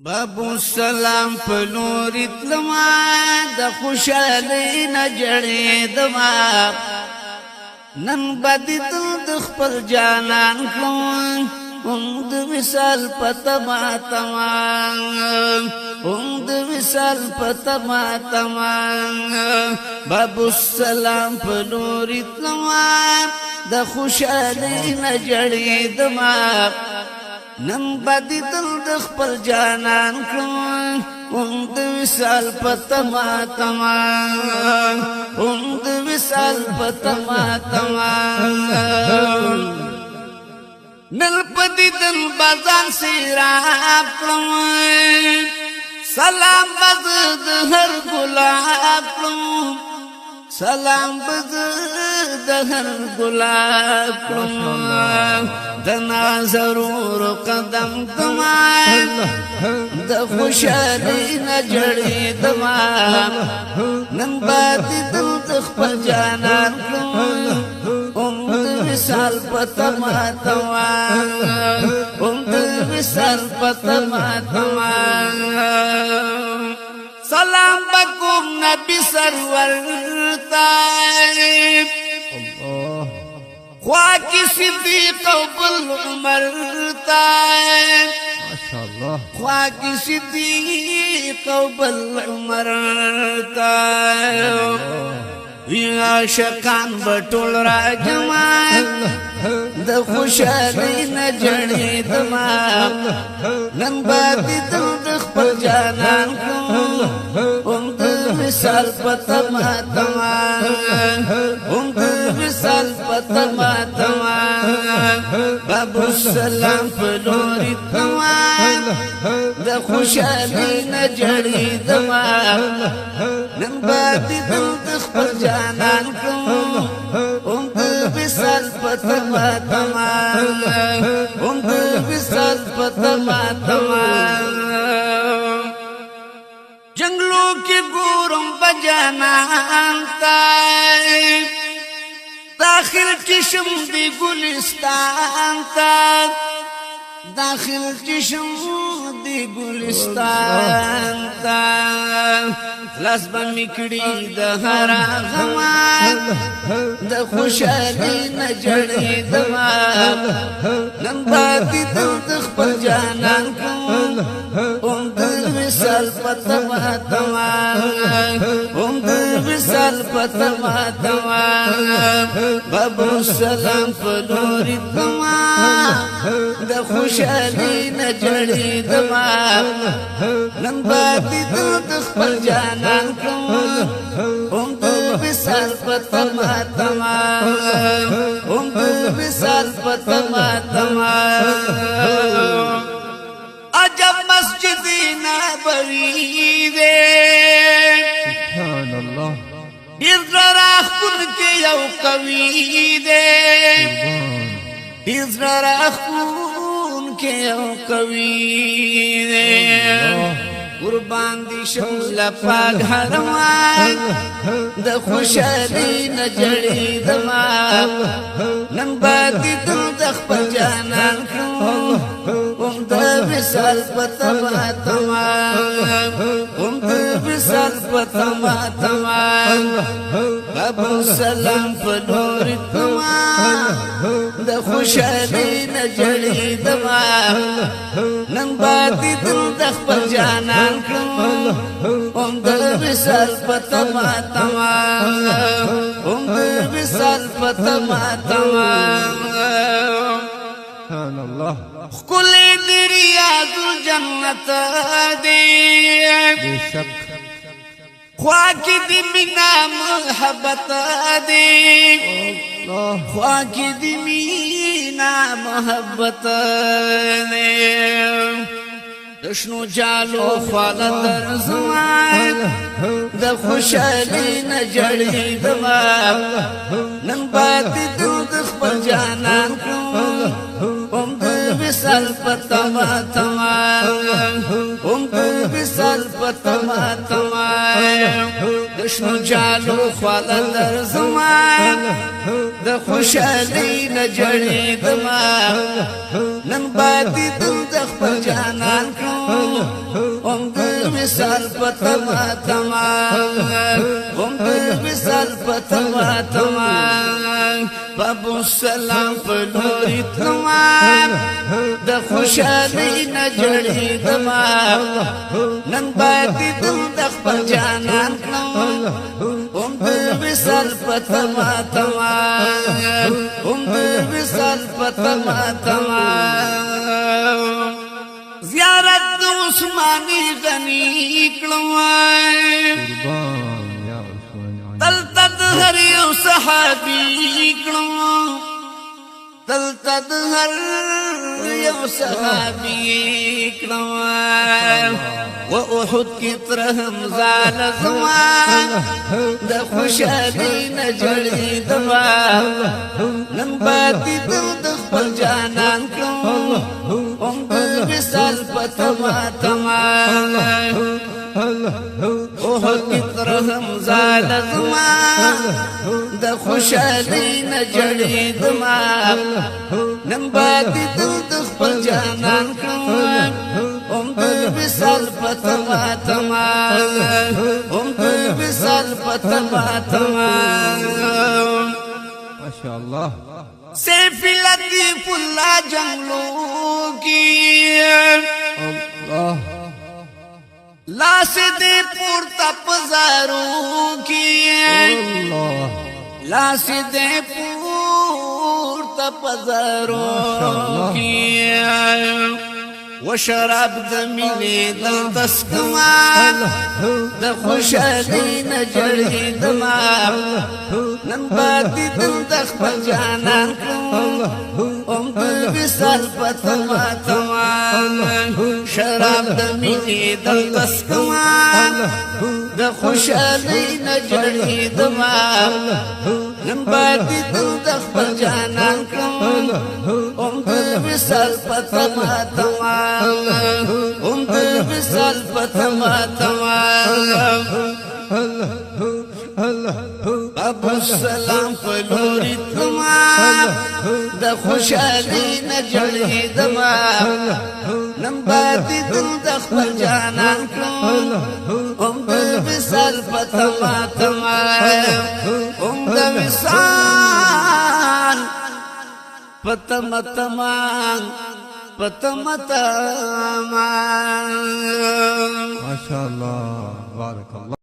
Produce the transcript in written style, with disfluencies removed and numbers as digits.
بابو السلام پلوری تلما د خوشالی نجړې دما نن بدی د خپل جانان کوم د وصال پتما تمام د وصال پتما تمام بابو السلام پلوری تلما د خوشالی نجړې دما نن بدی د خپل جانان کوم د وصال پتما تمام د وصال پتما تمام نل پدی دل بازان سیراب کوم سلام بزد هر گلاب کوم سلام بزد هر گلاب کوم دنا ضرور قدم تمام د خوشالی نجړې دما نن باندې د خپل جانان کوم د وصال پتما تمام د وصال پتما تمام سلام بكم نبی سرور طيب الله خواکی صدیق و بالعمر طيب ما شاء الله خواکی صدیق و بالعمر طيب یا شکان بطول را جمال د خوشالی نجړې دما نن باندې د خپل جانان کوم د وصال پتما تمام د وصال پتما تمام بابو السلام پلوری تمام د خوشالی نجړې دما نن باندې د خپل جانان کوم د وصال پتما تمام د وصال پتما تمام جنگلوں کی گورم بجانان تا داخل چشم دی گلستان تا داخل چشم دی گلستان تا لاس بمکڑی د هر غمان د خوشالی نجړې دما نن باندې د خپل جانان کوم د وصال پتما تمام د وصال پتما تمام بابو السلام پلوری تمام د خوشالی نجړې دما نن باندې د خپل جانان کوم د وصال پتما تمام د وصال پتما تمام عجب مسجد نبوی دے سبحان الله ډیر راخون کې یو کوي دے ډیر راخون کې یو کوي دے قربان دی شمل پاک حرمان د خوشالی نجړې دما نن باندې د خپل جانان کوم د وصال پتما تمام د وصال پتما تمام بابو السلام پلوری تمام د خوشالی نجړې دما نن باندې د خپل جانان کوم د وصال پتما تمام د وصال پتما تمام سبحان الله کل ریاض الجنت دی بشک خواکی دی مینا محبت دی الله خواکی دی مینا محبت دی دشنو جالو خوالا در زمان د خوشالی نجړې دما نن باندې د خپل جانان کوم د وصال پتما تما هم وصال پتما تما دشمن جالو خواله در زمان د خوشحالی نجړې دما نن باندې دل د خپل جانان کړو هم د وصال پتما تما هم د وصال پتما تما بابو سلام پلوری تما د خوشحالی نجړې دما نن باندې دل د خپل جانان کړو هم د وصال پتما تما هم د وصال پتما تما زیارت د عثماني غني کړو قربان یا عثمان تل تد هر یو صحابي کړو تل تد هر یو صحابي کړو و احد کی ترهم زال زمان د خوشالي نجړې دوا نن باندې د خپل جانان کړو هم د وصال پتما تما احد کی ترهم زال زمان د خوشالي نجړې دوا نن باندې د خپل جانان کړو هم د وصال پتما تما هم د وصال پتما تما ماشاء الله سیف لطیف اللہ جنگلو کی الله لاس دے پورتا پزارو کی الله لاس دے پورتا پزارو کی و شراب د مینې دل تسکما د خوشالي نجړې دما نن باندې دل د خپل جانان کړو هم د وصال پتما تما شراب د مینې دل تسکما د خوشالي نجړې دما نن باندې دل د خپل جانان کړو هم د وصال پتما تما هم د وصال پتما تما ابو سلام پلوری تما د خوشالي نجړې دما نن باندې دل د خپل جانان کړو هم د وصال پتما تما هم د وصال پتما تما پتما تما ما شاء الله بارك الله